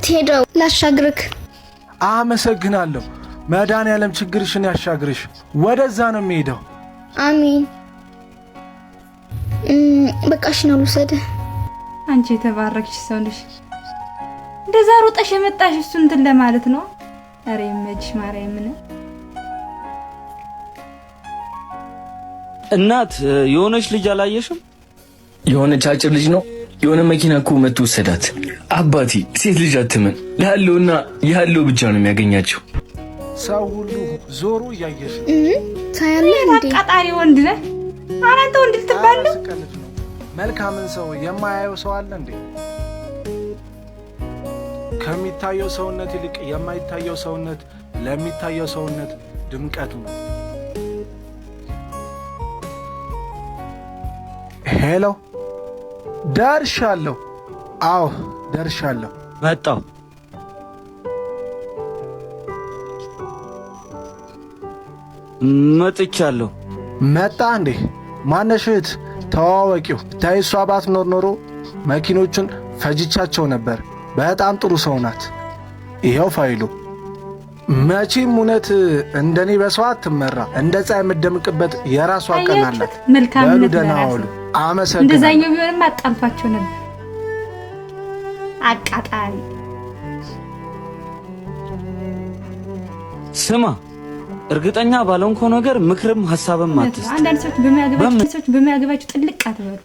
የምትሄደው? ላሻግርክ። አመሰግናለሁ። መድኃኒዓለም ችግርሽን ያሻግርሽ። ወደዛ ነው የሚሄደው። አሚን። በቃሽ ነው ልውሰድህ። አንቺ የተባረክሽ ሰው ነሽ። እንደዛ ሮጠሽ የመጣሽ እሱ እንትን ለማለት ነው። ኧረ ይመችሽ ማርያምን። እናት የሆነች ልጅ አላየሽም? የሆነች አጭር ልጅ ነው። የሆነ መኪና እኮ መጥቶ ወሰዳት። አባቴ ሴት ልጅ አትመን። ያለውና ያለው ብቻ ነው የሚያገኛቸው። ሰው ሁሉ ዞሩ እያየሽ ታያለህ እንዴ? አቃጣሪ ወንድ ነህ አንተ። ወንድ ልትባል ነው? መልካምን ሰው የማያየው ሰው አለ እንዴ? ከሚታየው ሰውነት ይልቅ የማይታየው ሰውነት ለሚታየው ሰውነት ድምቀቱ ነው። ሄሎ፣ ደርሻለሁ። አዎ ደርሻለሁ። መጣሁ። መጥቻለሁ። መጣ እንዴ? ማነሽ እህት? ተዋወቂው። ታይ እሷ ባትኖር ኖሮ መኪኖቹን ፈጅቻቸው ነበር። በጣም ጥሩ ሰው ናት። ይኸው ፋይሉ። መቼም እውነት እንደኔ በሰው አትመራ። እንደ ፀሐይ የምትደምቅበት የራሷ ቀን አላት። መልካም ደህና ዋሉ። አመሰግናለሁ። እንደዛኛው ቢሆንም አጣልፋቸው ነበር። አቃጣሪ። ስማ፣ እርግጠኛ ባልሆንከው ነገር ምክርም ሐሳብም አትስጥ። አንዳንድ ሰዎች በሚያገባቸው ጥልቅ አትበሉ።